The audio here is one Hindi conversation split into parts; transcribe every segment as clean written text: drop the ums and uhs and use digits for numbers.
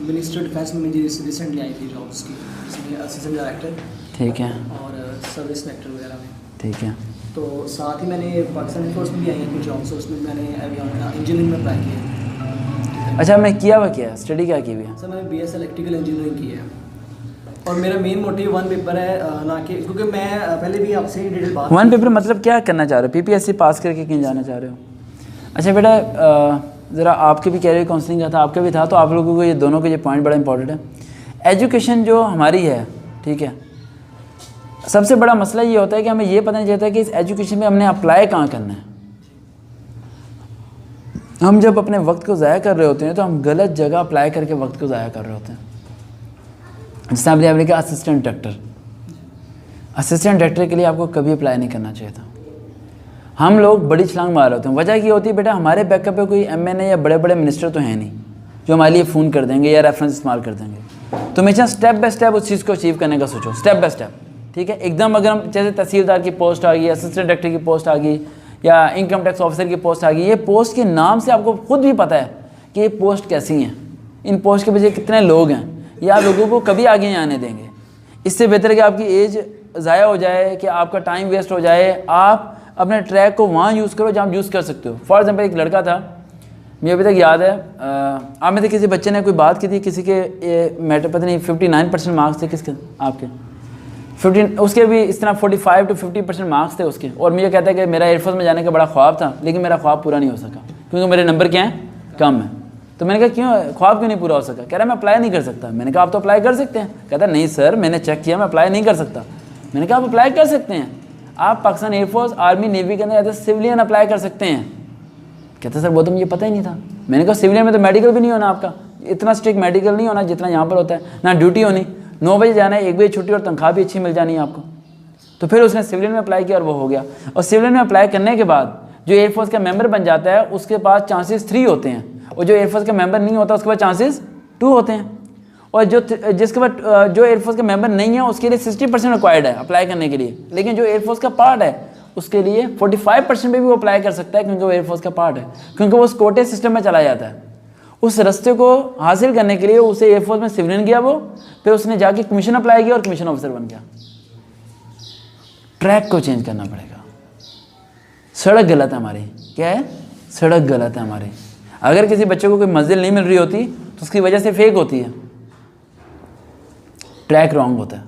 मिनिस्टर डिफेंस में मुझे रिसेंटली आई थी जॉब्स की, इसमें असिस्टेंट डायरेक्टर, ठीक है, और सर्विस इंस्पेक्टर वगैरह में। ठीक है। तो साथ ही मैंने पाकिस्तान एयरफोर्स में भी आई हैं कुछ जॉब्स, उसमें मैंने इंजीनियरिंग में अप्लाई किया। अच्छा, आपने किया हुआ क्या है, स्टडी क्या की हुई है? सर मैंने BS इलेक्ट्रिकल इंजीनियरिंग की है, और मेरा मेन मोटिव वन पेपर है, ना कि क्योंकि मैं पहले भी आपसे डिटेल बात वन पेपर मतलब क्या करना चाह रहे हो, PPSC पास करके कहीं जाना चाह रहे हो? अच्छा बेटा, ज़रा आपके भी कैरियर काउंसलिंग का था, आपका भी था, तो आप लोगों को ये दोनों को ये पॉइंट बड़ा इंपॉर्टेंट है। एजुकेशन जो हमारी है, ठीक है, सबसे बड़ा मसला ये होता है कि हमें ये पता नहीं चलता कि इस एजुकेशन में हमने अप्लाई कहाँ करना है। हम जब अपने वक्त को ज़ाया कर रहे होते हैं तो हम गलत जगह अप्लाई करके वक्त को ज़ाया कर रहे होते हैं। जैसे आपने कहा असिस्टेंट डायरेक्टर, असिस्टेंट डायरेक्टर के लिए आपको कभी अप्लाई नहीं करना चाहिए था। हम लोग बड़ी छलांग मार रहे होते हैं। वजह ये होती है बेटा, हमारे बैकअप पे कोई MNA या बड़े बड़े मिनिस्टर तो हैं नहीं जो हमारे लिए फ़ोन कर देंगे या रेफरेंस इस्तेमाल कर देंगे। तो हमेशा स्टेप बाय स्टेप उस चीज़ को अचीव करने का सोचो, स्टेप बाय स्टेप, ठीक है। एकदम अगर हम जैसे तहसीलदार की पोस्ट आ गई, असिस्टेंट डायरेक्टर की पोस्ट आ गई, या इनकम टैक्स ऑफिसर की पोस्ट आ गई, ये पोस्ट के नाम से आपको खुद भी पता है कि ये पोस्ट कैसी हैं, इन पोस्ट के पीछे कितने लोग हैं, ये आप लोगों को कभी आगे नहीं आने देंगे। इससे बेहतर है कि आपकी एज ज़ाया हो जाए, कि आपका टाइम वेस्ट हो जाए, आप अपने ट्रैक को वहाँ यूज़ करो जहाँ आप यूज़ कर सकते हो। फॉर एग्जाम्पल, एक लड़का था, मुझे अभी तक याद है, आप में से किसी बच्चे ने कोई बात की थी, किसी के मैटर पता नहीं 59% मार्क्स थे, किसके आपके 15, उसके भी इस तरह 45 to 50% मार्क्स थे उसके, और मुझे कहता है कि मेरा एयरफोर्स में जाने का बड़ा ख्वाब था, लेकिन मेरा ख्वाब पूरा नहीं हो सका क्योंकि मेरे नंबर क्या हैं, कम है। तो मैंने कहा क्यों, ख्वाब क्यों नहीं पूरा हो सका? कह रहा मैं अप्लाई नहीं कर सकता। मैंने कहा आप तो अप्लाई कर सकते हैं। कहता नहीं सर, मैंने चेक किया, मैं अप्लाई नहीं कर सकता। मैंने कहा आप अप्लाई कर सकते हैं, आप पाकिस्तान एयरफोर्स, आर्मी, नेवी के अंदर एज ए सिविलियन अप्लाई कर सकते हैं। कहते सर वो तो मुझे पता ही नहीं था। मैंने कहा सिविलियन में तो मेडिकल भी नहीं होना आपका, इतना स्ट्रिक्ट मेडिकल नहीं होना जितना यहाँ पर होता है, ना ड्यूटी होनी, 9 बजे जाना है, 1 बजे छुट्टी, और तनख्वाह भी अच्छी मिल जानी है आपको। तो फिर उसने सिविलियन में अप्लाई किया और वो हो गया। और सिविलियन में अप्लाई करने के बाद जो एयरफोर्स का मेंबर बन जाता है उसके पास चांसेस 3 होते हैं, और जो एयरफोर्स का मेंबर नहीं होता उसके पास चांसेस 2 होते हैं। और जिसके बाद जो एयरफोर्स का मेंबर नहीं है उसके लिए 60% रिक्वायर्ड है अप्लाई करने के लिए, लेकिन जो एयरफोर्स का पार्ट है उसके लिए 45% में भी वो अप्लाई कर सकता है, क्योंकि वो एयरफोर्स का पार्ट है, क्योंकि वो उस कोटे सिस्टम में चला जाता है। उस रास्ते को हासिल करने के लिए उसे एयरफोर्स में सिविलियन गया वो, फिर उसने जाके कमीशन अप्लाई किया और कमीशन ऑफिसर बन गया। ट्रैक को चेंज करना पड़ेगा। सड़क गलत है हमारी, क्या है, सड़क गलत है हमारी। अगर किसी बच्चे को कोई मंजिल नहीं मिल रही होती तो उसकी वजह से फेक होती है, ट्रैक रॉन्ग होता है।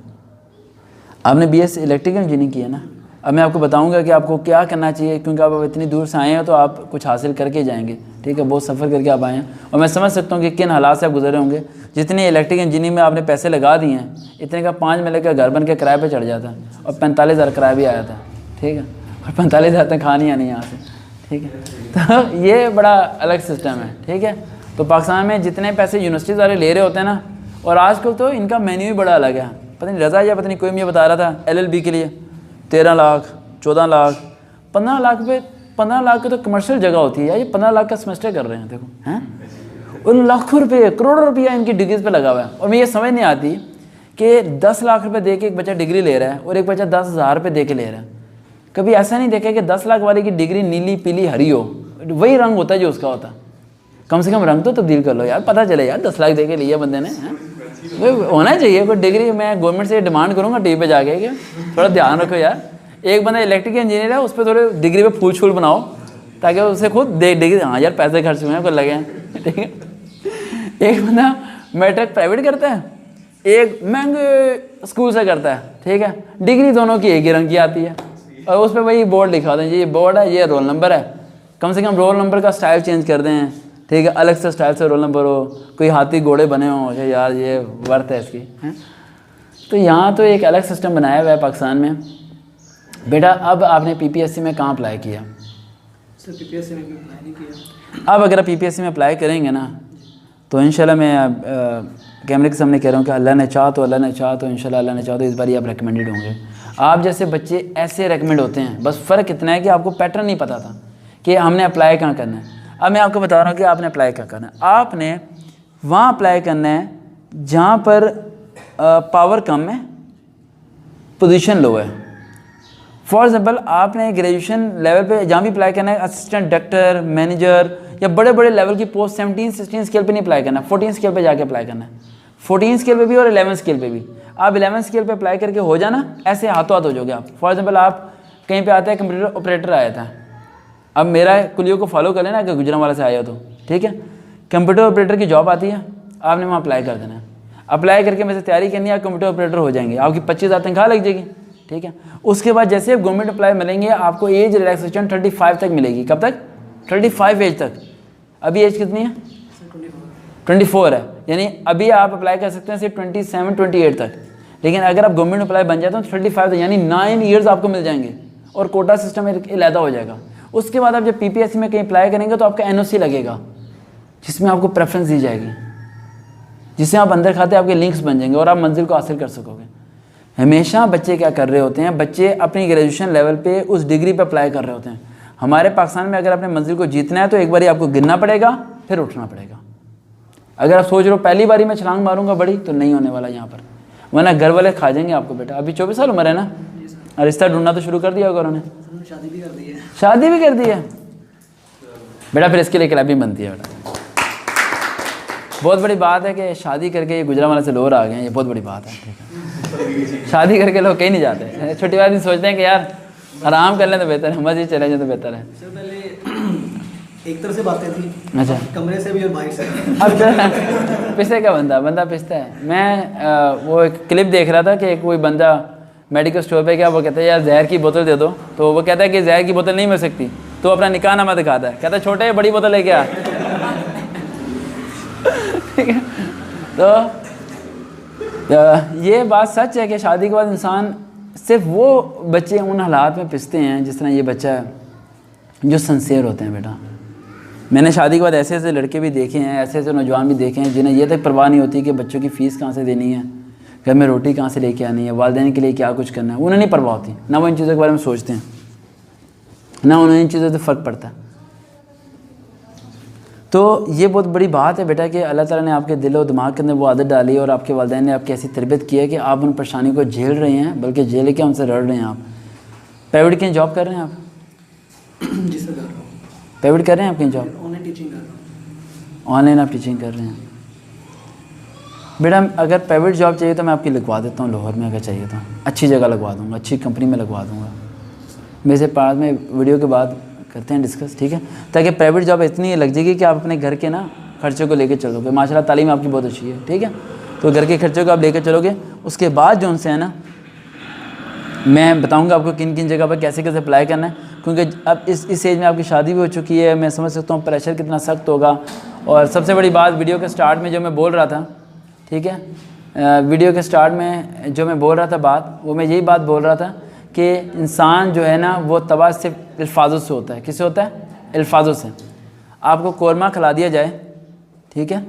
आपने BS इलेक्ट्रिकल इंजीनियरिंग की है ना, अब मैं आपको बताऊंगा कि आपको क्या करना चाहिए, क्योंकि आप इतनी दूर से आए हैं तो आप कुछ हासिल करके जाएंगे, ठीक है, बहुत सफ़र करके आप आए हैं, और मैं समझ सकता हूँ कि किन हालात से आप गुजरे होंगे। जितने इलेक्ट्रिकल इंजीनियरिंग में आपने पैसे लगा दिए हैं, इतने का 5 महीने का घर बन के किराए पे चढ़ जाता है, और 45,000 किराया भी आया था, ठीक है, और 45,000 तक खानी आनी यहाँ से, ठीक है। तो ये बड़ा अलग सिस्टम है, ठीक है। तो पाकिस्तान में जितने पैसे यूनिवर्सिटीज़ वाले ले रहे होते हैं ना, और आजकल तो इनका मेन्यू भी बड़ा अलग है। पता नहीं रज़ा या पता नहीं कोई मुझे बता रहा था, LLB के लिए 13 लाख, 14 लाख, 15 लाख पे, 15 लाख की तो कमर्शियल जगह होती है यार, ये 15 लाख का सेमेस्टर कर रहे हैं, देखो हैं, उन लाखों रुपये, करोड़ों रुपया इनकी डिग्रीज पे लगा हुआ है। और मैं ये समझ नहीं आती कि 10 लाख रुपये दे के एक बच्चा डिग्री ले रहा है और एक बच्चा 10,000 रुपये दे के ले रहा है। कभी ऐसा नहीं देखा कि 10 लाख वाले की डिग्री नीली पीली हरी हो, वही रंग होता है जो उसका होता है। कम से कम रंग तो तब्दील कर लो यार, पता चले यार 10 लाख दे के लिया बंदे ने, होना चाहिए कोई डिग्री। मैं गवर्नमेंट से डिमांड करूँगा टीवी पे जाके कि थोड़ा ध्यान रखो यार, एक बंदा इलेक्ट्रिकल इंजीनियर है, उस पर थोड़े डिग्री पे फूल छूल बनाओ, ताकि उसे खुद देख डिग्री, हाँ यार पैसे खर्च हुए हैं, कोई लगे हैं, ठीक है। एक बंदा मैट्रिक प्राइवेट करता है, एक महंगे स्कूल से करता है, ठीक है, डिग्री दोनों की एक ही रंग की आती है, और उस पर वही बोर्ड लिखा होता है, ये बोर्ड है, ये रोल नंबर है। कम से कम रोल नंबर का स्टाइल चेंज कर दें, ठीक है, अलग से स्टाइल से रोल नंबर हो, कोई हाथी घोड़े बने हों, यार ये वर्थ है इसकी, है। तो यहाँ तो एक अलग सिस्टम बनाया हुआ है पाकिस्तान में। बेटा अब आपने PPSC में कहाँ अप्लाई किया? सर PPSC में अप्लाई नहीं किया। अब अगर आप PPSC में अप्लाई करेंगे ना, तो इंशाल्लाह मैं कैमरे के सामने कह रहा हूँ कि अल्लाह ने चाहा तो इंशाल्लाह अल्लाह ने चाहा तो इस बार ही आप रिकमेंडेड होंगे। आप जैसे बच्चे ऐसे रिकमेंड होते हैं, बस फ़र्क इतना है कि आपको पैटर्न नहीं पता था कि हमने अप्लाई कहाँ करना है। अब मैं आपको बता रहा हूँ कि आपने अप्लाई क्या करना है। आपने वहाँ अप्लाई करना है जहाँ पर पावर कम है, पोजीशन लो है। फॉर एग्जांपल आपने ग्रेजुएशन लेवल पे जहाँ भी अप्लाई करना है, असिस्टेंट डायरेक्टर, मैनेजर या बड़े बड़े लेवल की पोस्ट 17 16 स्केल पे नहीं अप्लाई करना, 14 स्केल पे जाके अप्लाई करना है, 14 स्केल पे भी और 11 स्केल पे भी। आप 11 स्केल पे अप्लाई करके हो जाना, ऐसे हाथों हाथ हो जाओगे आप। फॉर एग्जाम्पल आप कहीं पे आते हैं, कंप्यूटर ऑपरेटर आया था, अब मेरा कुलियों को फॉलो कर लेना, अगर गुजरांवाला से आया हो तो ठीक है, कंप्यूटर ऑपरेटर की जॉब आती है, आपने वहाँ अप्लाई कर देना है। अप्लाई करके मेरे से तैयारी करनी है, आप कंप्यूटर ऑपरेटर हो जाएंगे, आपकी 25,000 तनख्वाह लग जाएगी, ठीक है। उसके बाद जैसे आप गवर्नमेंट अप्लाई मिलेंगे, आपको एज रिलैक्सेशन 35 तक मिलेगी। कब तक? 35 एज तक। अभी एज कितनी है? 24 है, यानी अभी आप अप्लाई कर सकते हैं सिर्फ 27 28 तक, लेकिन अगर आप गवर्नमेंट अप्लाई बन जाते हैं तो 35 तक, यानी 9 ईयर्स आपको मिल जाएंगे और कोटा सिस्टम अलहदा हो जाएगा। उसके बाद आप जब पीपीएससी में कहीं अप्लाई करेंगे तो आपका एनओसी लगेगा, जिसमें आपको प्रेफरेंस दी जाएगी, जिससे आप अंदर खाते आपके लिंक्स बन जाएंगे और आप मंजिल को हासिल कर सकोगे। हमेशा बच्चे क्या कर रहे होते हैं, बच्चे अपनी ग्रेजुएशन लेवल पे उस डिग्री पे अप्लाई कर रहे होते हैं। हमारे पाकिस्तान में अगर अपने मंजिल को जीतना है तो एक बारी आपको गिरना पड़ेगा, फिर उठना पड़ेगा। अगर आप सोच रहे हो पहली बारी में छलांग मारूंगा बड़ी, तो नहीं होने वाला यहाँ पर, वरना घर वाले खा जाएंगे आपको। बेटा अभी 24 साल उम्र है ना, और रिश्ता ढूंढना तो शुरू कर दिया होगा उन्होंने। शादी भी कर दी है। शादी भी कर दी है बेटा, फिर इसके लिए क्लैपिंग बनती है बेटा। बहुत बड़ी बात है कि शादी करके ये गुजरांवाला से लोग आ गए हैं, ये बहुत बड़ी बात है, ठीक है। शादी करके लोग कहीं नहीं जाते, छोटी बात नहीं सोचते हैं कि यार आराम कर लें तो बेहतर है, मजे चले जाए तो बेहतर है। सर पहले एक तरह से बातें थी, अच्छा, कमरे से भी और बाइक से। अब पिसते का बंदा पिसता है। मैं वो एक क्लिप देख रहा था कि कोई बंदा मेडिकल स्टोर पे क्या, वो कहता है यार जहर की बोतल दे दो, तो वो कहता है कि जहर की बोतल नहीं मिल सकती, तो अपना निकाहनामा दिखाता है, कहता है छोटे बड़ी बोतल लेके आ। ठीक है, तो ये बात सच है कि शादी के बाद इंसान, सिर्फ वो बच्चे उन हालात में पिसते हैं जिस तरह ये बच्चा है, जो सिंसियर होते हैं। बेटा मैंने शादी के बाद ऐसे ऐसे लड़के भी देखे हैं, ऐसे ऐसे नौजवान भी देखे हैं जिन्हें ये तक परवाह नहीं होती कि बच्चों की फ़ीस कहाँ से देनी है, घर में रोटी कहाँ से लेके आनी है, वालिदैन के लिए क्या कुछ करना है, उन्हें नहीं परवाह होती, ना वो इन चीज़ों के बारे में सोचते हैं, ना उन्हें इन चीज़ों से फ़र्क पड़ता है। तो ये बहुत बड़ी बात है बेटा कि अल्लाह ताला ने आपके दिल और दिमाग के अंदर वो आदत डाली है और आपके वालिदैन ने आपकी ऐसी तरबियत की है कि आप उन परेशानी को झेल रहे हैं, बल्कि झेल के उनसे लड़ रहे हैं। आप प्राइवेट कहीं जॉब कर रहे हैं? आप जी सर कर रहा हूँ। प्राइवेट कर रहे हैं आप कहीं जॉब? ऑनलाइन टीचिंग कर रहा हूँ। ऑनलाइन आप टीचिंग कर रहे हैं। बेटा अगर प्राइवेट जॉब चाहिए तो मैं आपकी लगवा देता हूँ लाहौर में, अगर चाहिए तो अच्छी जगह लगवा दूँगा, अच्छी कंपनी में लगवा दूँगा। मेरे से बाद में वीडियो के बाद करते हैं डिस्कस, ठीक है, ताकि प्राइवेट जॉब इतनी लग जाएगी कि आप अपने घर के ना खर्चों को लेकर चलोगे। माशाल्लाह तालीम आपकी बहुत अच्छी है, ठीक है, तो घर के खर्चों को आप लेकर चलोगे। उसके बाद जो उनसे है ना, मैं बताऊंगा आपको किन किन जगह पर कैसे कैसे अप्लाई करना है, क्योंकि अब इस एज में आपकी शादी भी हो चुकी है। मैं समझ सकता हूँ प्रेशर कितना सख्त होगा। और सबसे बड़ी बात, वीडियो के स्टार्ट में जो मैं बोल रहा था, ठीक है, वीडियो के स्टार्ट में जो मैं बोल रहा था बात, वो मैं यही बात बोल रहा था कि इंसान जो है ना वो तबाह सिर्फ अल्फाजों से होता है। किससे होता है? अल्फाजों से। आपको कौरमा खिला दिया जाए, ठीक है,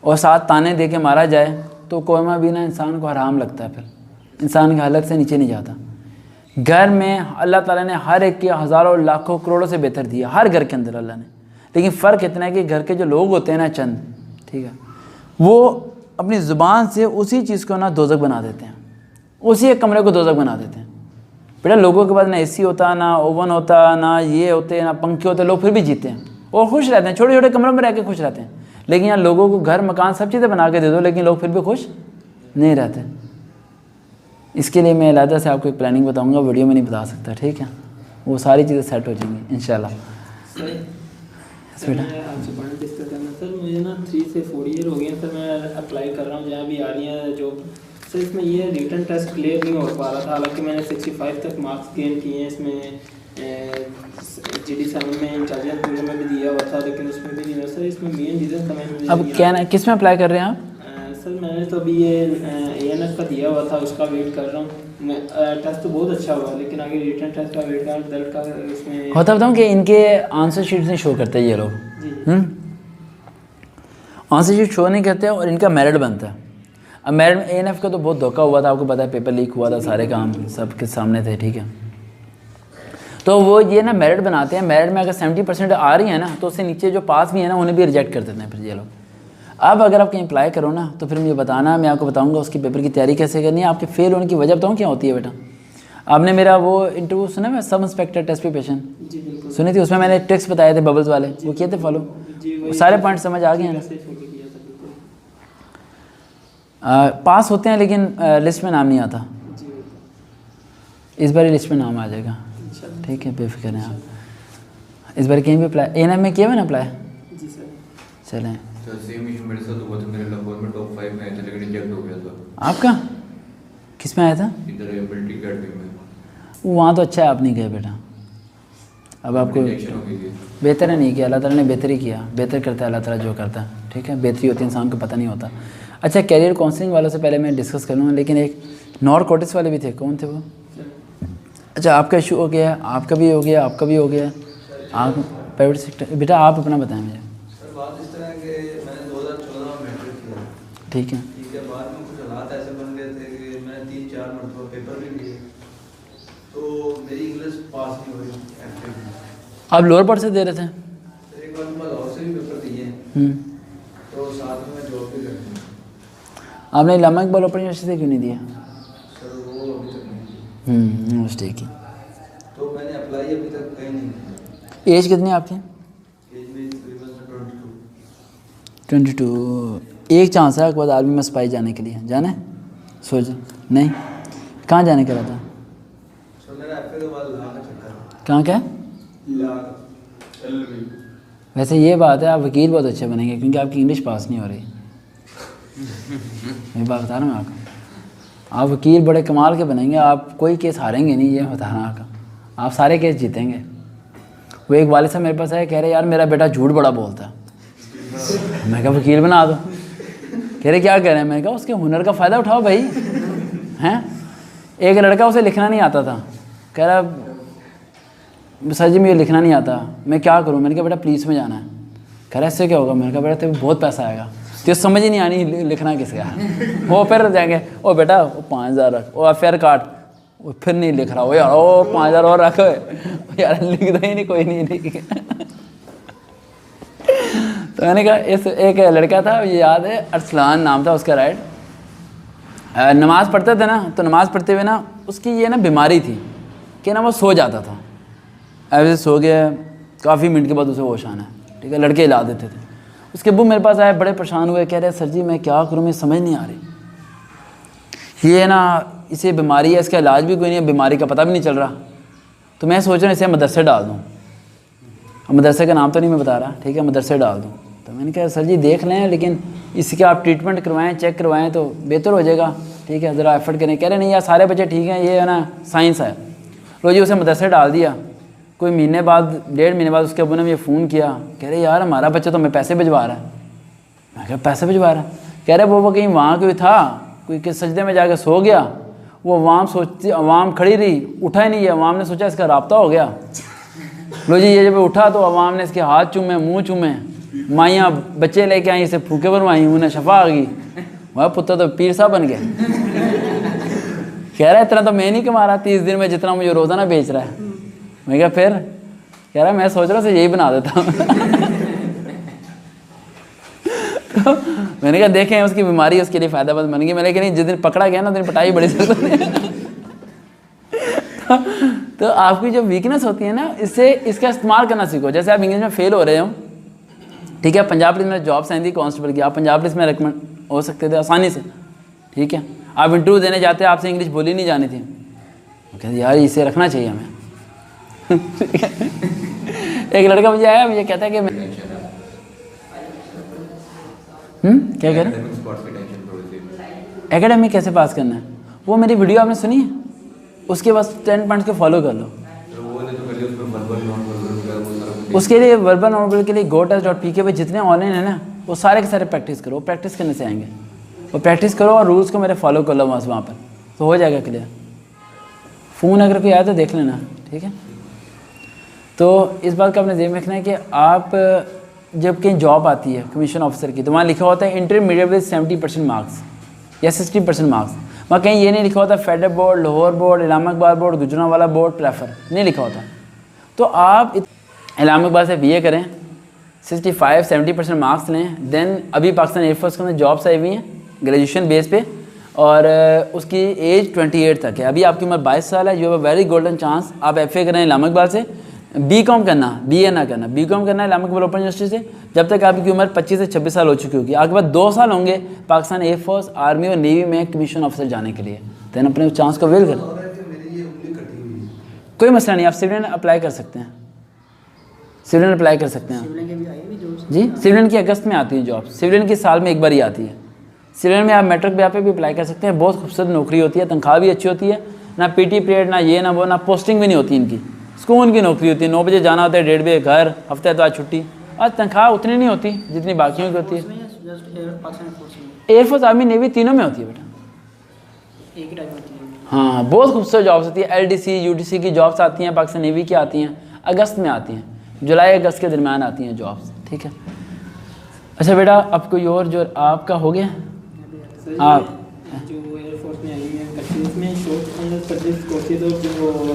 और साथ ताने दे के मारा जाए, तो कौरमा भी ना इंसान को हराम लगता है, फिर इंसान के हलक से नीचे नहीं जाता। घर में अल्लाह ताला ने हर एक के हज़ारों लाखों करोड़ों से बेहतर दिया, हर घर के अंदर अल्लाह ने, लेकिन फ़र्क इतना है कि घर के जो लोग होते हैं ना चंद, ठीक है, वो अपनी ज़ुबान से उसी चीज़ को ना दोज़ख बना देते हैं, उसी एक कमरे को दोज़ख बना देते हैं। बेटा लोगों के पास ना एसी होता, ना ओवन होता, ना ये होते, ना पंखे होते, लोग फिर भी जीते हैं और खुश रहते हैं, छोटे छोटे कमरों में रह के खुश रहते हैं। लेकिन यहाँ लोगों को घर मकान सब चीज़ें बना के दे दो, लेकिन लोग फिर भी खुश नहीं रहते। इसके लिए मैं अलहदा से आपको एक प्लानिंग बताऊंगा, वीडियो में नहीं बता सकता, ठीक है, वो सारी चीज़ें सेट हो जाएंगी इंशाल्लाह। सर मैं आपसे पॉइंट डिस्कस करना सर, मुझे ना 3 से 4 ईयर हो गए हैं सर, मैं अप्लाई कर रहा हूँ जहाँ भी आ रही है जॉब। सर इसमें ये रिटन टेस्ट क्लियर नहीं हो पा रहा था, हालांकि मैंने 65 तक मार्क्स गेन किए हैं। इसमें GD7 में इंटेलिजेंस में भी दिया हुआ था, लेकिन उसमें भी नहीं हुआ सर। इसमें मेन रीज़न था मैंने अब क्या ना, किस में अप्लाई कर रहे हैं आप? सर मैंने तो अभी ये ANF का दिया हुआ था, उसका वेट कर रहा हूँ मैं। टेस्ट तो बहुत अच्छा हुआ, लेकिन आगे रिटन टेस्ट का वेट का दर्द का इसमें होता बताऊँ कि इनके आंसर शीट्स नहीं शो करते ये लोग, आंसर शीट शो नहीं करते और इनका मेरिट बनता है। अब मेरिट में ANF का तो बहुत धोखा हुआ था, आपको पता है, पेपर लीक हुआ था, सारे काम सबके सामने थे, ठीक है। तो वो ये ना मेरिट बनाते हैं, मेरिट में अगर 70% आ रही है ना, तो उससे नीचे जो पास भी है ना उन्हें भी रिजेक्ट कर देते हैं फिर ये लोग। अब अगर आप कहीं अप्लाई करो ना, तो फिर मुझे बताना, मैं आपको बताऊंगा उसकी पेपर की तैयारी कैसे करनी है। आपके फेल होने की वजह बताऊँ क्या होती है बेटा? आपने मेरा वो इंटरव्यू सुना है, सब इंस्पेक्टर टेस्ट प्रिपरेशन सुनी थी, उसमें मैंने ट्रिक्स बताए थे बबल्स वाले, वो किए थे फॉलो। जी वही सारे पॉइंट समझ आ गए हैं ना? वैसे छोड़ के किया था बिल्कुल। पास होते हैं लेकिन लिस्ट में नाम नहीं आता। जी वही। इस बार लिस्ट में नाम आ जाएगा, इंशाल्लाह। ठीक है, बेफिक्र हैं आप। इस बार कहीं भी अप्लाई A&M में किया हुआ ना अप्लाई? जी सर। चलें। तो सेम इशू मेरे साथ हुआ था, मेरे लाहौर में टॉप 5 में आया था लेकिन रिजेक्ट हो गया था। आपका किस में आया था? इधर एबिलिटी अकेडमी में। वहाँ तो अच्छा है, आप नहीं गए बेटा। अब आपको रिजेक्शन हो गई थी। बेहतर है नहीं किया, अल्लाह ताला ने बेहतर ही किया। बेहतर करता है अल्लाह ताला जो करता है, ठीक है। बेहतरी होती है, इंसान को पता नहीं होता। अच्छा, कैरियर काउंसलिंग वालों से पहले मैं डिस्कस कर लूँगा, लेकिन एक नॉर कोटिस वाले भी थे, कौन थे वो? अच्छा, आपका इशू हो गया, आपका भी हो गया, आपका भी हो गया। आप प्राइवेट सेक्टर, बेटा आप अपना बताएं मुझे। सर बात इस तरह कि मैंने 2014 में मैट्रिक किया, ठीक है। ठीक है। बाद में कुछ हालात ऐसे बन गए थे कि मैंने 3-4 मरतबा पेपर भी दिए, तो मेरी इंग्लिश पास नहीं हुई एक्टिव। आप लोअर पार्ट से दे रहे थे? तो एक बार मैं लाहौर से भी पेपर दिए, तो साथ में मैं जॉब भी करती हूँ। आपने इलामा इकबाल ओपन यूनिवर्सिटी से क्यों नहीं दिया? सर वो अभी तक नहीं की, यूनिवर्सिटी की। तो मैंने अप्लाई अभी तक कहीं नहीं किया। एज कितनी है आपकी? एज में तकरीबन 22। 22। एक चांस है आपके बाद आर्मी में सिपाही जाने के लिए, जाना है? सोच नहीं, कहाँ जाने का रहता? सर मेरा एफ के बाद ला का चक्कर है। कहाँ का है? ला का LLB। वैसे ये बात है, आप वकील बहुत अच्छे बनेंगे क्योंकि आपकी इंग्लिश पास नहीं हो रही। मैं बात बता रहा हूँ आपको, आप वकील बड़े कमाल के बनेंगे। आप कोई केस हारेंगे नहीं, ये बता रहा हूँ आपका। आप सारे केस जीतेंगे। वो एक वाले साहब मेरे पास आए, कह रहे यार मेरा बेटा झूठ बड़ा बोलता है। मैं कहा वकील बना दो। कह रहे क्या कह रहे हैं? मैं कहा उसके हुनर का फ़ायदा उठाओ भाई, हैं। एक लड़का, उसे लिखना नहीं आता था, कह रहा सर जी मुझे लिखना नहीं आता, मैं क्या करूं? मैंने कहा बेटा पुलिस में जाना है। कह रहा इससे क्या होगा? मैंने कहा बेटा तेरे बहुत पैसा आएगा, तो समझ ही नहीं आनी लिखना किसका। वो फिर जाएंगे, ओ बेटा वो 5000 रख, वो FIR काट, वो फिर नहीं लिख रहा, वो यार ओ 5000 और रख, यार लिखता ही नहीं, कोई नहीं लिख। तो मैंने कहा इस एक लड़का था, ये याद है, अरसलान नाम था उसका, राइट। नमाज़ पढ़ते थे ना, तो नमाज़ पढ़ते हुए ना उसकी ये ना बीमारी थी कि ना वो सो जाता था। ऐसे सो गया, काफ़ी मिनट के बाद उसे होश आना है, ठीक है। लड़के हिला देते थे। उसके अब्बू मेरे पास आए, बड़े परेशान हुए, कह रहे सर जी मैं क्या करूँ, मैं समझ नहीं आ रही, ये ना इसे बीमारी है, इसका इलाज भी कोई नहीं है, बीमारी का पता भी नहीं चल रहा। तो मैं सोच रहा हूँ इसे मदरसे डाल दूँ। मदरसे का नाम तो नहीं मैं बता रहा, ठीक है, मदरसे डाल दूँ। तो मैंने कहा सर जी देख लें, लेकिन इसके आप ट्रीटमेंट करवाएं, चेक करवाएं तो बेहतर हो जाएगा, ठीक है, ज़रा एफर्ट करें। कह रहे नहीं यार सारे बच्चे ठीक हैं, ये है ना साइंस है। लो जी उसे मदरसे डाल दिया। कोई महीने बाद, 1.5 महीने बाद उसके अब्बू ने मुझे फ़ोन किया, कह रहे यार हमारा बच्चा तो हमें पैसे भिजवा रहा है। मैं कहा पैसे भिजवा रहा है? कह रहे वो कहीं वहाँ कोई था, कोई के सजदे में जाकर सो गया, वो अवाम खड़ी रही, उठा ही नहीं है। अवाम ने सोचा इसका राब्ता हो गया। लो जी ये जब उठा तो अवाम ने इसके हाथ चूमे, मुँह चूमे, माइयाँ बच्चे लेके आई, इसे फूके बनवाई, उन्हें शफा आ गई। वह पुत्र तो पीर साहब बन गया। कह रहा है इतना तो मैं नहीं कमा रहा 30 दिन में जितना मुझे रोज़ाना बेच रहा है। मैं क्या फिर? कह रहा मैं सोच रहा हूँ यही बना देता हूँ। तो मैंने कहा देखें उसकी बीमारी उसके लिए फ़ायदेमंद बन गई। मैंने कहा नहीं जिस दिन पकड़ा गया ना दिन पिटाई बड़ी जरूरत। तो आपकी जो वीकनेस होती है ना, इससे इसका इस्तेमाल करना सीखो। जैसे आप इंग्लिश में फेल हो रहे हो, ठीक है, पंजाब पुलिस में जॉब चाहिए थी कांस्टेबल की, आप पंजाब पुलिस में रिकमेंड हो सकते थे आसानी से, ठीक है। आप इंटरव्यू देने जाते, आपसे इंग्लिश बोली नहीं जानी थी, कहते यार इसे रखना चाहिए हमें। एक लड़का मुझे आया, मुझे कहता है कि मैं क्या कह रहे हैं, एकेडमिक कैसे पास करना है। वो मेरी वीडियो आपने सुनी है, उसके बस 10 पॉइंट्स को फॉलो कर लो। उसके लिए वर्बल नॉन के लिए GoTest.pk पे जितने ऑनलाइन है ना, वो सारे के सारे प्रैक्टिस करो। प्रैक्टिस करने से आएंगे, वो प्रैक्टिस करो और रूल्स को मेरे फॉलो कर लो वहाँ पर, तो हो जाएगा क्लियर। फ़ोन अगर कोई आया तो देख लेना, ठीक है। तो इस बात का आपने ध्यान रखना है कि आप जब कहीं जॉब आती है कमीशन ऑफिसर की, तो वहाँ लिखा होता है इंटरमीडिएट विद 70% मार्क्स या 60% मार्क्स। वहाँ कहीं ये नहीं लिखा होता federal board, Lahore board, Allama Iqbal board, Gujranwala board prefer नहीं लिखा होता। तो आप इलामा इकबाल से BA करें, 65-70% मार्क्स लें, देन अभी पाकिस्तान एयरफोर्स के अंदर जॉब्स आई हुई हैं ग्रेजुएशन बेस पे, और उसकी एज 28 तक है। अभी आपकी उम्र 22 साल है। You have a very golden chance. आप FA करें इलामा इकबाल से, बीकॉम करना, बीए ना करना, बीकॉम करना है इस्लामिक इकबाल ओपन यूनिवर्सिटी से, जब तक आपकी उम्र 25 से 26 साल हो चुकी होगी। आपके बाद 2 साल होंगे पाकिस्तान एयरफोर्स, आर्मी और नेवी में कमीशन ऑफिसर जाने के लिए। देन अपने चांस को वेल करें, मेरी ये उंगली कटी हुई है। कोई मसला नहीं, आप सिविलियन अप्लाई कर सकते हैं, सिविलियन अप्लाई कर सकते हैं सिविलियन के भी आई हुई जॉब्स? जी। सिविलियन की अगस्त में आती है जॉब, सिविलियन की साल में एक बार ही आती है। सिविलियन में आप मैट्रिक ब्याह पे भी अप्लाई कर सकते हैं, बहुत खूबसूरत नौकरी होती है, तनख्वाह भी अच्छी होती है, ना पीटी पीरियड, ना ये ना वो, ना पोस्टिंग भी नहीं होती इनकी, सुकून की नौकरी होती है। 9 बजे जाना होता है, 1:30 बजे घर, हफ्ते तो आज छुट्टी, और तनख्वाह उतनी नहीं होती जितनी बाकियों की होती है। जस्ट पाकिस्तान फोर्स में एयरफोर्स, आर्मी, नेवी तीनों में होती है बेटा। एक ही टाइम होती है। हाँ, बहुत खूबसूरत जॉब्स होती है। LDC UTC की जॉब्स आती हैं, पाकिस्तान नेवी की आती हैं, अगस्त में आती हैं, जुलाई अगस्त के दरमियान आती हैं जॉब्स, ठीक है। अच्छा बेटा, अब कोई और जो आपका हो गया सर आप जो एयरफोर्स में आई है करती है, इसमें शॉर्ट अंडर सर्विस कोर्सेज और जो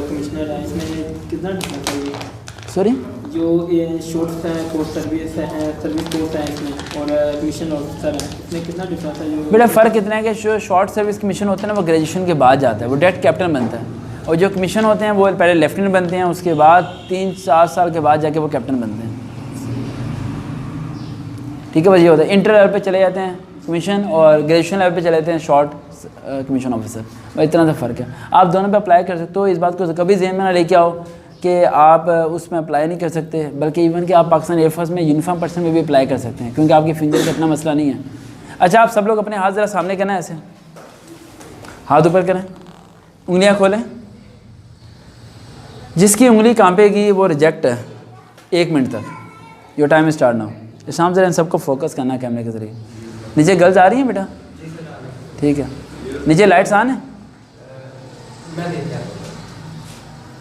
कमिश्नर है इसमें कितना डिफरेंस है? ये सॉरी, जो शॉर्ट कोर्स सर्विस है, सर्विस कोर्स है इसमें, और कमीशन ऑफिसर है, इसमें कितना डिफरेंस है? जो बेटा फ़र्क इतना है कि जो शॉर्ट सर्विस कमीशन होते हैं ना, वो ग्रेजुएशन के बाद जाता है, वो डायरेक्ट कैप्टन बनता है, और जो कमीशन होते हैं वो पहले लेफ्टिनेंट बनते हैं, उसके बाद 3-4 साल के बाद जाके वो कैप्टन बनते हैं, ठीक है। बस ये होता है, इंटर लेवल पे चले जाते हैं कमीशन, और ग्रेजुएशन लेवल पे चले जाते हैं शॉर्ट कमीशन ऑफिसर, बस इतना सा फ़र्क है। आप दोनों पे अप्लाई कर सकते हो, इस बात को कभी जहन में ना लेके आओ कि आप उसमें अप्लाई नहीं कर सकते, बल्कि इवन कि आप पाकिस्तान एयरफोर्स में यूनिफॉर्म पर्सन में भी अप्लाई कर सकते हैं, क्योंकि आपकी फिंगर का इतना मसला नहीं है। अच्छा, आप सब लोग अपने हाथ ज़रा सामने करना है, ऐसे हाथ ऊपर करें, उंगलियां खोलें। जिसकी उंगली कांपेगी वो रिजेक्ट है। 1 मिनट तक, योर टाइम स्टार्ट नाउ। शाम से इन सबको फोकस करना है कैमरे के ज़रिए। नीचे गर्ल्स आ रही हैं बेटा? ठीक है। नीचे लाइट्स ऑन है?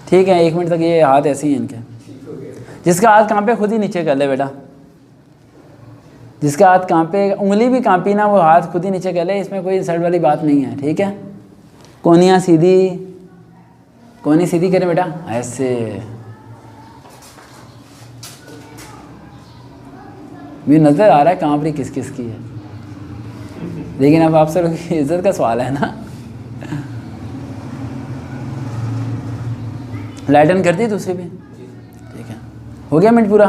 ठीक है, 1 मिनट तक ये हाथ ऐसे ही हैं इनके। जिसका हाथ कांपे खुद ही नीचे कर ले बेटा, जिसका हाथ कांपे, उंगली भी कांपी ना, वो हाथ खुद ही नीचे कर ले, इसमें कोई इंसल्ट वाली बात नहीं है, ठीक है। कोनियाँ सीधी, कोनी सीधी करें बेटा, ऐसे। मुझे नज़र आ रहा है कांप रही किस किस की है, लेकिन अब आप सब इज्जत का सवाल है ना। लाइट ऑन कर दी दूसरी भी, ठीक है। हो गया मिनट पूरा,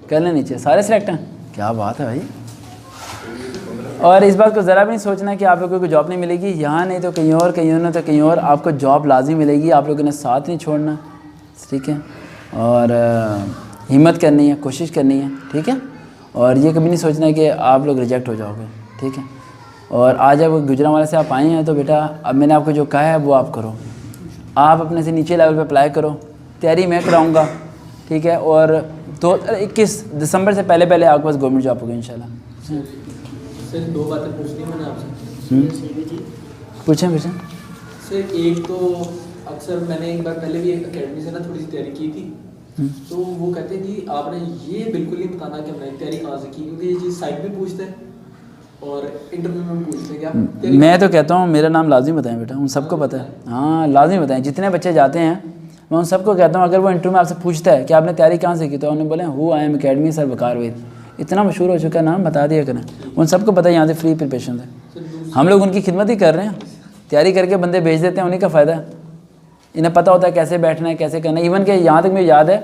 कर लें नीचे सारे सिलेक्ट हैं, क्या बात है भाई। और इस बात को ज़रा भी नहीं सोचना कि आप लोगों को जॉब नहीं मिलेगी, यहाँ नहीं तो कहीं और, कहीं और तो कहीं और, आपको जॉब लाजिम मिलेगी। आप लोगों ने साथ नहीं छोड़ना, ठीक है, और हिम्मत करनी है, कोशिश करनी है, ठीक है। और ये कभी नहीं सोचना है कि आप लोग रिजेक्ट हो जाओगे, ठीक है। और आज जब गुजरांवाला से आप आए हैं तो बेटा, अब मैंने आपको जो कहा है वो आप करो। आप अपने से नीचे लेवल पे अप्लाई करो, तैयारी मैं कराऊंगा, ठीक है। और 21 दिसंबर से पहले पहले आपके पास गवर्नमेंट जॉब होगी इंशाल्लाह। सर 2 बातें पूछनी मैंने आपसे। पूछें पूछें। सर एक तो अक्सर मैंने एक बार पहले भी एक अकेडमी से ना थोड़ी सी तैयारी की थी, तो वो कहते हैं कि आपने ये बिल्कुल नहीं बताना कि हमने तैयारी कहाँ से की, क्योंकि ये चीज़ साइट में पूछते हैं और इंटरव्यू में पूछते हैं कि आप तैयारी। मैं तो कहता हूँ मेरा नाम लाजिम बताएं बेटा, उन सबको पता है। हाँ, लाजिम बताएं। जितने बच्चे जाते हैं मैं उन सबको कहता हूँ, अगर वो इंटरव्यू में आपसे पूछता है कि आपने तैयारी कहाँ से की, तो उन्होंने बोले who I am academy sir Waqar Ved, इतना मशहूर हो चुका है नाम, बता दिया करें। उन सबको पता है यहाँ से फ्री प्रिपरेशन है, हम लोग उनकी खिदमत ही कर रहे हैं। तैयारी करके बंदे भेज देते हैं, उन्हीं का फ़ायदा है। इन्हें पता होता है कैसे बैठना है, कैसे करना है। इवन के यहाँ तक मुझे याद है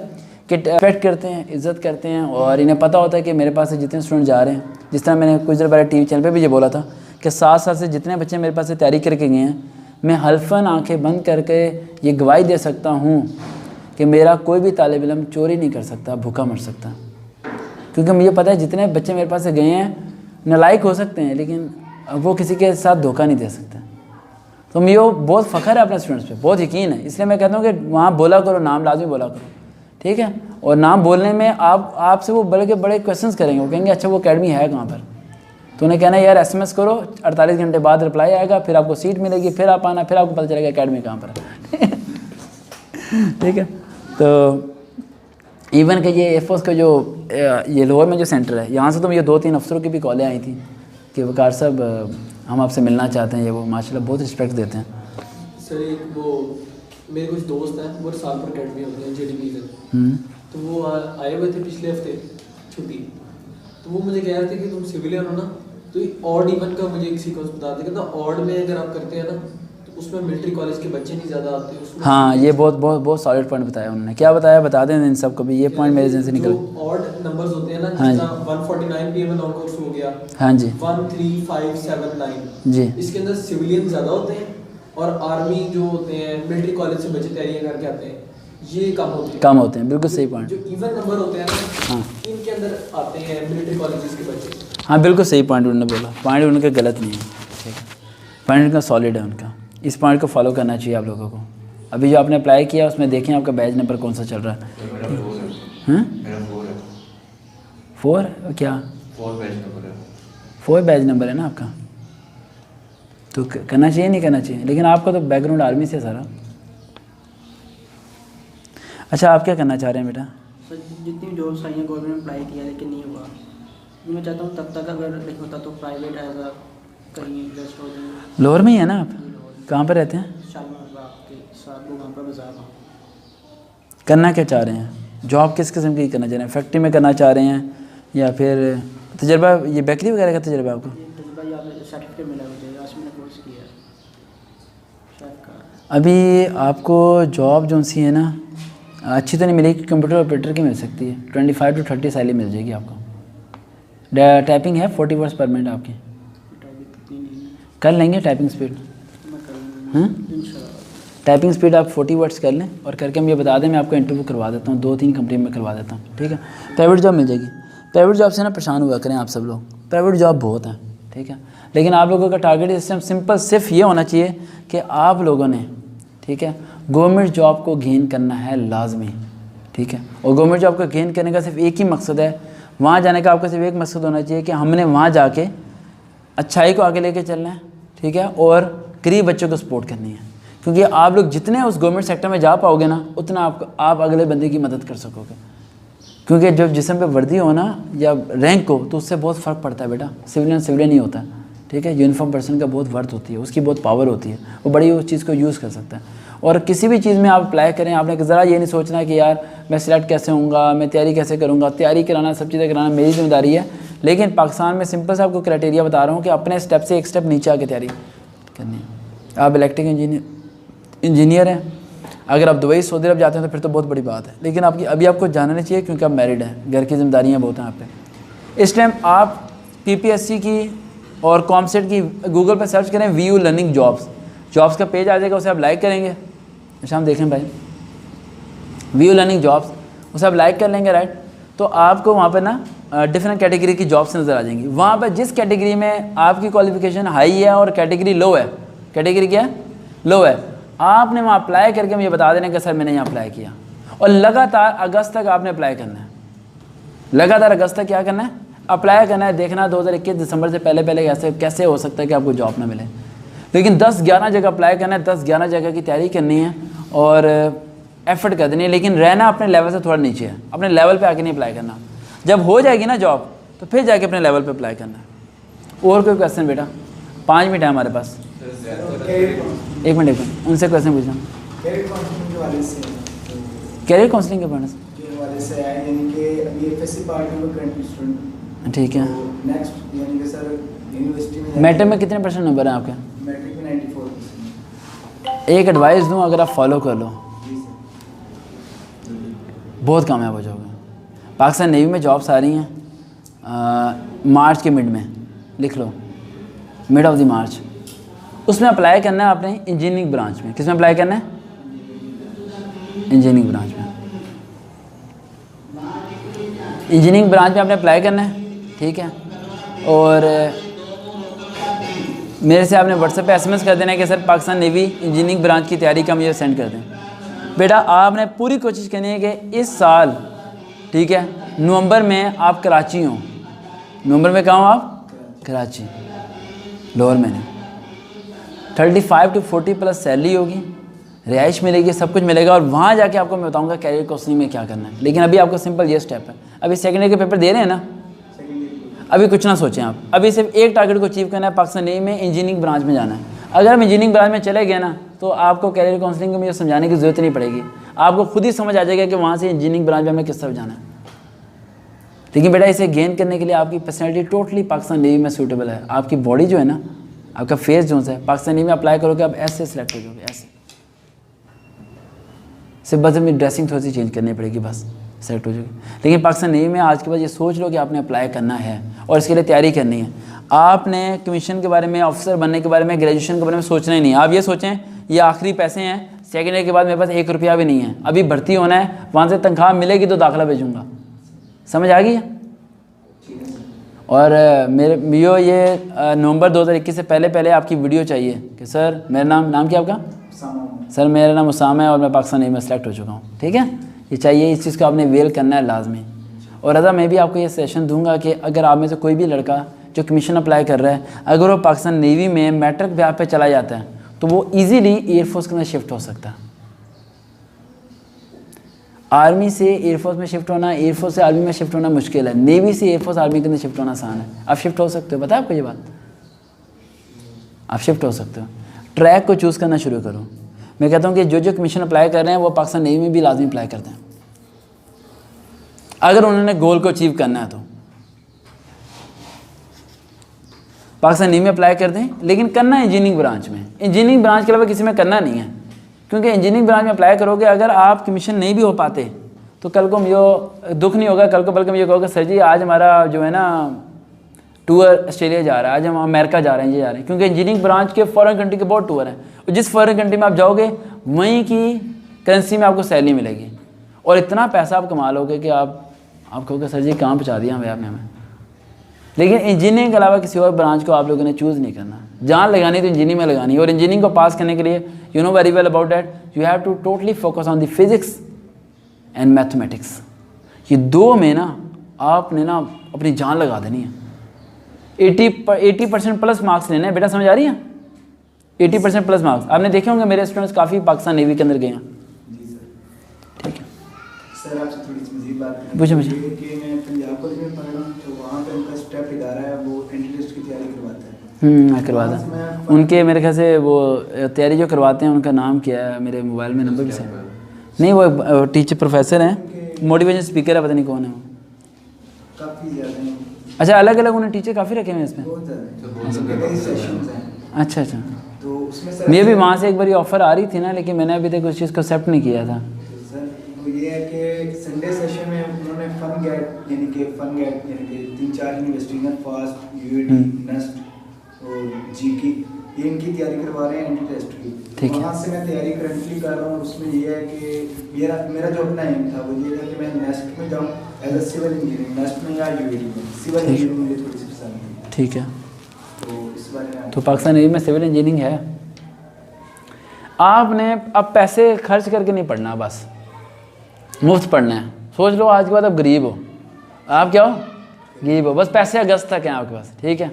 कि रिस्पेक्ट करते हैं, इज़्ज़त करते हैं, और इन्हें पता होता है कि मेरे पास से जितने स्टूडेंट जा रहे हैं, जिस तरह मैंने कुछ देर पहले टीवी चैनल पे भी ये बोला था कि 7 साल से जितने बच्चे मेरे पास से तैयारी करके गए हैं, मैं हल्फन आंखें बंद करके ये गवाही दे सकता हूँ कि मेरा कोई भी तालिब इल्म चोरी नहीं कर सकता, भूखा मर सकता। क्योंकि मुझे पता है जितने बच्चे मेरे पास से गए हैं नालायक हो सकते हैं, लेकिन वो किसी के साथ धोखा नहीं दे सकते। तो मुझे बहुत फ़ख्र है अपने स्टूडेंट्स पे, बहुत यकीन है। इसलिए मैं कहता हूँ कि वहाँ बोला करो, नाम लाजमी बोला करो, ठीक है। और नाम बोलने में आपसे वो बड़े के बड़े क्वेश्चंस करेंगे। वो कहेंगे अच्छा वो अकेडमी है कहाँ पर, तो उन्हें कहना यार SMS करो, 48 घंटे बाद रिप्लाई आएगा, फिर आपको सीट मिलेगी, फिर आप आना, फिर आपको पता चलेगा अकेडमी कहाँ पर है। ठीक है। तो इवन के ये एयरफोर्स का जो ये लाहौर में जो सेंटर है, यहाँ से तो मुझे 2-3 अफसरों की भी कॉलें आई थी कि वकार साहब हम आपसे मिलना चाहते हैं। ये वो माशाल्लाह बहुत रिस्पेक्ट देते हैं। सर एक वो मेरे कुछ दोस्त हैं, वो साल पर अकेडमी होते हैं JDB से, तो वो आए हुए थे पिछले हफ्ते छुट्टी। तो वो मुझे कह रहे थे कि तुम सिविलियन हो ना, तो ऑड इवन का मुझे किसी को बता देगा ना, ऑड में अगर आप करते हैं ना तो उसमें मिलिट्री कॉलेज के बच्चे नहीं ज़्यादा आते उसमें। हाँ, ये बहुत बहुत बहुत सॉलिड पॉइंट बताया उन्होंने। क्या बताया बता दें इन सबको भी, ये पॉइंट मेरे जहन से निकल। ऑड नंबर्स होते हैं ना, हाँ जी। 149 पीएम लॉन्ग कोर्स हो गया, हाँ जी 13579 जी इसके अंदर सिविलियन ज़्यादा होते हैं और आर्मी जो होते हैं मिलिट्री कॉलेज से बच्चे तैयारियां करके आते हैं, ये कम होते हैं। कम होते हैं, बिल्कुल सही पॉइंट। जो इवन नंबर होते हैं ना, हाँ इनके अंदर आते हैं मिलिट्री कॉलेजेस के बच्चे। हाँ, बिल्कुल सही पॉइंट उन्होंने बोला। पॉइंट उनका गलत नहीं है, ठीक है, पॉइंट उनका सॉलिड है उनका। इस पॉइंट को फॉलो करना चाहिए आप लोगों को। अभी जो आपने अप्लाई किया उसमें देखें आपका बैच नंबर कौन सा चल रहा है। मेरा 4 है। हाँ मेरा 4 है। 4 क्या? 4 बैच नंबर है। 4 बैच नंबर है ना आपका, तो करना चाहिए नहीं करना चाहिए, लेकिन आपका तो बैकग्राउंड आर्मी से सारा। अच्छा, आप क्या करना चाह रहे हैं बेटा? सर जितनी जॉब्स आई हैं गवर्नमेंट में अप्लाई किया लेकिन नहीं हुआ। मैं चाहता हूँ तब तक अगर नहीं होता तो प्राइवेट एज अ कहीं इन्वेस्ट हो जाए। लोअर में ही है ना आप? कहाँ पर रहते हैं? शालीमार बाग के साथ वहाँ पर बाजार में। करना क्या चाह रहे हैं? जॉब किस किस्म की करना चाह रहे हैं? फैक्ट्री में करना चाह रहे हैं या फिर तजर्बा, ये बेकरी वगैरह का तजर्बा आपको? तजुर्बा या सर्टिफिकेट मिला मुझे, आज मैंने कोर्स किया है शेफ का। अभी आपको जॉब जो सी है ना अच्छी तो नहीं मिलेगी, कंप्यूटर ऑपरेटर की मिल सकती है। 25 to 30 सैलरी मिल जाएगी आपको। टाइपिंग है 40 वर्ड्स पर मिनट आपकी, कर लेंगे टाइपिंग स्पीड। टाइपिंग स्पीड आप 40 वर्ड्स कर लें और करके हम ये बता दें, मैं आपको इंटरव्यू करवा देता हूँ, 2-3 कंपनी में करवा देता हूँ, ठीक है। प्राइवेट जॉब मिल जाएगी। प्राइवेट जॉब से ना परेशान हुआ करें आप सब लोग, प्राइवेट जॉब बहुत है, ठीक है, लेकिन आप लोगों का टारगेट सिस्टम सिंपल सिर्फ ये होना चाहिए कि आप लोगों ने, ठीक है, गवर्नमेंट जॉब को गेन करना है लाजमी, ठीक है। और गवर्नमेंट जॉब को गेन करने का सिर्फ एक ही मकसद है, वहाँ जाने का आपका सिर्फ एक मकसद होना चाहिए कि हमने वहाँ जाके अच्छाई को आगे लेके चलना है, ठीक है, और गरीब बच्चों को सपोर्ट करनी है। क्योंकि आप लोग जितने उस गवर्नमेंट सेक्टर में जा पाओगे ना, उतना आप अगले बंदे की मदद कर सकोगे। क्योंकि जब जिस्म पे वर्दी हो ना या रैंक हो तो उससे बहुत फ़र्क पड़ता है बेटा। सिविलियन नहीं होता, ठीक है। यूनिफॉर्म पर्सन का बहुत वर्थ होती है, उसकी बहुत पावर होती है, वो बड़ी उस चीज़ को यूज़ कर सकता है। और किसी भी चीज़ में आप अप्लाई करें, आपने ज़रा ये नहीं सोचना कि यार मैं सिलेक्ट कैसे होऊंगा, मैं तैयारी कैसे करूँगा। तैयारी कराना, सब चीज़ें कराना मेरी जिम्मेदारी है, लेकिन पाकिस्तान में सिंपल से आपको क्राइटेरिया बता रहा हूँ कि अपने स्टेप से एक स्टेप नीचे आके तैयारी करनी है। आप इलेक्ट्रिकल इंजीनियर हैं, अगर आप दुबई सऊदी अरब जाते हैं तो फिर तो बहुत बड़ी बात है, लेकिन अभी आपको जानना चाहिए क्योंकि आप मैरिड हैं, घर की जिम्मेदारियाँ बहुत हैं आप पे। इस टाइम आप PPSC की और कॉमसेट की गूगल पर सर्च करें, VU लर्निंग जॉब्स का पेज आ जाएगा, उसे आप लाइक करेंगे। अच्छा हम देखें भाई, VU लर्निंग जॉब्स, उसे आप लाइक कर लेंगे, राइट, तो आपको वहाँ पर ना डिफरेंट कैटेगरी की जॉब्स नज़र आ जाएंगी। वहाँ पर जिस कैटेगरी में आपकी क्वालिफिकेशन हाई है और कैटेगरी लो है, कैटेगरी क्या है, लो है, आपने वहाँ अप्लाई करके मुझे बता देना कि सर मैंने यहाँ अप्लाई किया, और लगातार अगस्त तक आपने अप्लाई करना है। लगातार अगस्त तक क्या करना है, अप्लाई करना है। देखना 2021 दिसंबर से पहले कैसे हो सकता है कि आपको जॉब ना मिले, लेकिन 10-11 जगह अप्लाई करना है, 10-11 जगह की तैयारी करनी है और एफर्ट कर देनी है, लेकिन रहना अपने लेवल से थोड़ा नीचे है। अपने लेवल पे आके नहीं अप्लाई करना, जब हो जाएगी ना जॉब तो फिर जाके अपने लेवल पे अप्लाई करना है। और कोई क्वेश्चन बेटा? 5 मिनट है हमारे पास, एक मिनट उनसे क्वेश्चन पूछना। कैरियर काउंसलिंग के वाले से कैरियर काउंसलिंग के बारे में, के वाले से है, यानी कि अभी FSC पार्ट में करंट स्टूडेंट, ठीक है। नेक्स्ट यानी कि सर यूनिवर्सिटी में मैट्रिक में कितने % नंबर हैं आपके? मैट्रिक में 94%। एक एडवाइस दूं, अगर आप फॉलो कर लो जी सर। बहुत कामयाब हो जाओगे। पाकिस्तान नेवी में जॉब्स आ रही हैं मार्च के मिड में, लिख लो, मिड ऑफ द मार्च। उसमें अप्लाई करना है आपने इंजीनियरिंग ब्रांच में। किस में अप्लाई करना है? इंजीनियरिंग ब्रांच में। इंजीनियरिंग ब्रांच में आपने अप्लाई करना है, ठीक है। और मेरे से आपने व्हाट्सएप पे SMS कर देना है कि sir Pakistan navy engineering branch की तैयारी का मुझे सेंड कर दें। बेटा आपने पूरी कोशिश करनी है कि इस साल, ठीक है, नवंबर में आप कराची हों। नवंबर में कहाँ हो आप? कराची, लोअर मैंने 35 to 40+ सैलरी होगी, रिहाइश मिलेगी, सब कुछ मिलेगा, और वहाँ जाके आपको मैं बताऊँगा कैरियर काउंसलिंग में क्या करना है। लेकिन अभी आपको सिंपल ये स्टेप है, अभी सेकेंड ईयर के पेपर दे रहे हैं ना, अभी कुछ ना सोचें आप, अभी सिर्फ एक टारगेट को अचीव करना है, पाकिस्तान नेवी में इंजीनियरिंग ब्रांच में जाना है। अगर हम इंजीनियरिंग ब्रांच में चले गए ना तो आपको कैरियर काउंसलिंग को मुझे समझाने की ज़रूरत नहीं पड़ेगी, आपको खुद ही समझ आ जाएगा कि वहाँ से इंजीनियरिंग ब्रांच में हमें किस तरफ जाना है। लेकिन बेटा इसे गेन करने के लिए आपकी पर्सनैलिटी टोटली पाकिस्तान नेवी में सूटेबल है। आपकी बॉडी जो है ना आपका फेस जो है पाकिस्तान नेवी में अप्लाई करोगे आप ऐसे सेलेक्ट हो जाओगे, ऐसे सिर्फ बस अपनी ड्रेसिंग थोड़ी सी चेंज करनी पड़ेगी, बस सेलेक्ट हो जाएगी। लेकिन पाकिस्तान नेवी में आज के बाद ये सोच लो कि आपने अप्लाई करना है और इसके लिए तैयारी करनी है। आपने कमीशन के बारे में, ऑफिसर बनने के बारे में, ग्रेजुएशन के बारे में सोचना ही नहीं। आप ये सोचें ये आखिरी पैसे हैं, सेकेंड ईयर के बाद मेरे पास 1 रुपया भी नहीं है, अभी भर्ती होना है, वहाँ से तनख्वाह मिलेगी तो दाखिला भेजूँगा। समझ आ गई है? और मेरे ये नवंबर 2021 से पहले आपकी वीडियो चाहिए कि सर मेरा नाम क्या आपका? सर मेरा नाम उसामा है और मैं पाकिस्तान नेवी में सेलेक्ट हो चुका हूँ, ठीक है? ये चाहिए, इस चीज़ को आपने वेल करना है लाजमी। और रज़ा मैं भी आपको ये सेशन दूंगा कि अगर आप में से कोई भी लड़का जो कमीशन अप्लाई कर रहा है, अगर वो पाकिस्तान नेवी में मैट्रिक ब्याह पे चला जाता है तो वो इजीली एयरफोर्स के अंदर शिफ्ट हो सकता है। आर्मी से एयरफोर्स में शिफ्ट होना, एयरफोर्स से आर्मी में शिफ्ट होना मुश्किल है, नेवी से एयरफोर्स आर्मी के अंदर शिफ्ट होना आसान है। आप शिफ्ट हो सकते हो, पता है आपको ये बात? आप शिफ्ट हो सकते हो। ट्रैक को चूज़ करना शुरू करो। मैं कहता हूँ कि जो कमीशन अप्लाई कर रहे हैं वो पाकिस्तान नेवी में भी लाजमी अप्लाई करते हैं अगर उन्होंने गोल को अचीव करना है तो। पाकिस्तान नेवी में अप्लाई कर दें, लेकिन करना है इंजीनियरिंग ब्रांच में। इंजीनियरिंग ब्रांच के अलावा किसी में करना नहीं है, क्योंकि इंजीनियरिंग ब्रांच में अप्लाई करोगे अगर आप कमीशन नहीं भी हो पाते तो कल को मुझे दुख नहीं होगा, कल को बल्कि मुझे कहोगे सर जी आज हमारा जो है ना टूर ऑस्ट्रेलिया जा रहा है, आज हम अमेरिका जा रहे हैं, ये जा रहे हैं, क्योंकि इंजीनियरिंग ब्रांच के फॉरेन कंट्री के बहुत टूर हैं और जिस फॉरेन कंट्री में आप जाओगे वहीं की करेंसी में आपको सैलरी मिलेगी और इतना पैसा आप कमा लोगे कि आप कहोगे सर जी कहाँ पहुँचा दिया हमें आपने हमें। लेकिन इंजीनियरिंग के अलावा किसी और ब्रांच को आप लोगों ने चूज़ नहीं करना। जान लगानी तो इंजीनियरिंग में लगानी है और इंजीनियरिंग को पास करने के लिए you know very well about that you have to totally focus on the physics and mathematics. ये दो में ना आपने ना अपनी जान लगा देनी है। 80% प्लस मार्क्स लेने हैं बेटा, समझ आ रही है? 80% प्लस मार्क्स। आपने देखे होंगे मेरे स्टूडेंट्स काफ़ी पाकिस्तान नेवी के अंदर गए हैं। ठीक है सर, आपसे थोड़ी सी मज़ीद बात करनी पूछो है कि मैं पंजाब कॉलेज में पढ़ रहा हूँ तो वहाँ पे उनका स्टेप इदारा है, वो एंट्री टेस्ट की तैयारी करवाता है। करवाता है उनके, मेरे ख्याल से वो तैयारी जो करवाते हैं उनका नाम क्या है, मेरे मोबाइल में नंबर भी से नहीं, वो टीचर प्रोफेसर हैं, मोटिवेशन स्पीकर है, पता नहीं कौन है वो, काफ़ी ज़्यादा हैं। अच्छा अलग अलग उन्होंने टीचर काफ़ी रखे हुए हैं इसमें। बहुत ज़्यादा कई सेशंस हैं। अच्छा तो उसमें सर मुझे भी वहाँ से एक बार ऑफ़र आ रही थी ना, लेकिन मैंने अभी तक उस चीज़ को एक्सेप्ट नहीं किया था। सर वो ये है कि संडे सेशन में उन्होंने फन गेट यानी कि 3-4 यूनिवर्सिटी में फास्ट, यूईटी, नेस्ट और जीकी ये इनकी तैयारी करवा रहे हैं एंट्री टेस्ट की। ठीक है। वहाँ से मैं तैयारी करंटली कर रहा हूँ। उसमें ये है कि मेरा जो अपना एम था वो ये था कि मैं नेस्ट में जाऊँ as a civil engineering, NUST में या यूईटी में। सिविल इंजीनियरिंग मुझे थोड़ी सी पसंद है। ठीक है, तो इस बारे में तो पाकिस्तान नेवी में सिविल इंजीनियरिंग है। आपने अब पैसे खर्च करके नहीं पढ़ना, बस मुफ्त पढ़ना है। सोच लो आज के बाद आप गरीब हो, आप क्या हो? गरीब हो, बस पैसे अगस्त तक हैं आपके पास, ठीक है?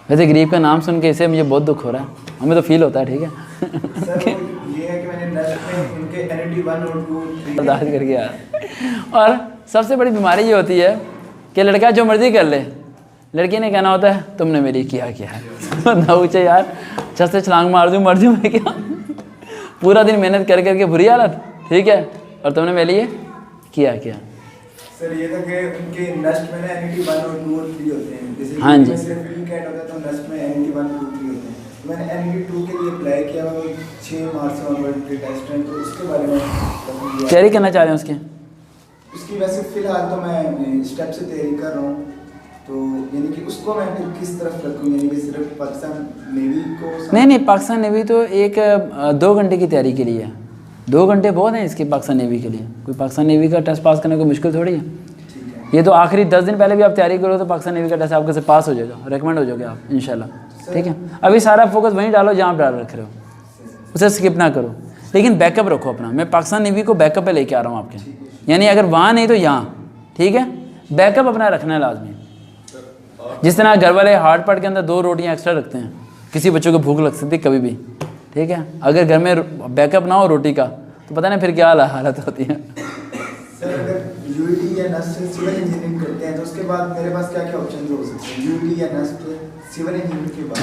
वैसे गरीब का नाम सुन के इसे मुझे बहुत दुख हो रहा है, हमें तो फील होता है, ठीक है? सर ये है कि मैंने नेस्ट में उनके एनईटी 1 और 2 3 बर्दाश्त करके यार। और सबसे बड़ी बीमारी ये होती है कि लड़का जो मर्ज़ी कर ले, लड़की ने कहना होता है तुमने मेरी किया है ना पूछे यार, छत से छलांग मार दूँ मर दूँ मैं क्या? पूरा दिन मेहनत कर करके बुरी हालत, ठीक है, और तुमने मेरे लिए किया। सर ये था कि उनके नेस्ट में ना एनईटी 1 और 2 और 3 होते हैं। जैसे हाँ जी। सिर्फ कैट होता है तो नेस्ट में एनईटी 1 2 3 होते हैं। तो मैंने एनईटी 2 के लिए अप्लाई किया, वो 6 मार्च से ऑनवर्ड प्री टेस्ट है, तो उसके बारे में तैयारी करना चाह रहे हैं उसके? उसकी वैसे फ़िलहाल तो मैं स्टेप से तैयारी कर रहा हूँ, तो यानी कि उसको मैं फिर किस तरफ रखूँ, यानी कि सिर्फ पाकिस्तान नेवी को? नहीं, पाकिस्तान नेवी तो एक 2 घंटे की तैयारी के लिए है। 2 घंटे बहुत हैं इसके पाकिस्तान नेवी के लिए। कोई पाकिस्तान नेवी का टेस्ट पास करने को मुश्किल थोड़ी है। ये तो आखिरी 10 दिन पहले भी आप तैयारी करो तो पाकिस्तान नेवी का टेस्ट आपके से पास हो जाएगा, रेकमेंड हो जाओगे आप इंशाल्लाह, ठीक है? अभी सारा फोकस वहीं डालो जहाँ आप डाल रख रहे हो, उसे स्किप ना करो, लेकिन बैकअप रखो अपना। मैं पाकिस्तान नेवी को बैकअप पे लेके आ रहा हूँ आपके, यानी अगर वहाँ नहीं तो यहाँ, ठीक है? बैकअप अपना रखना है लाजमी। जिस तरह घर वाले हार्ड पार्ट के अंदर 2 रोटियाँ एक्स्ट्रा रखते हैं, किसी बच्चों को भूख लग सकती है कभी भी, ठीक है? अगर घर में बैकअप ना हो रोटी का तो पता नहीं फिर क्या हालत होती है। सर अगर यूईटी या नेस्ट से सिविल इंजीनियरिंग करते हैं तो उसके बाद मेरे पास क्या क्या ऑप्शन हो सकते हैं? यूईटी या नेस्ट सिविल इंजीनियरिंग के बाद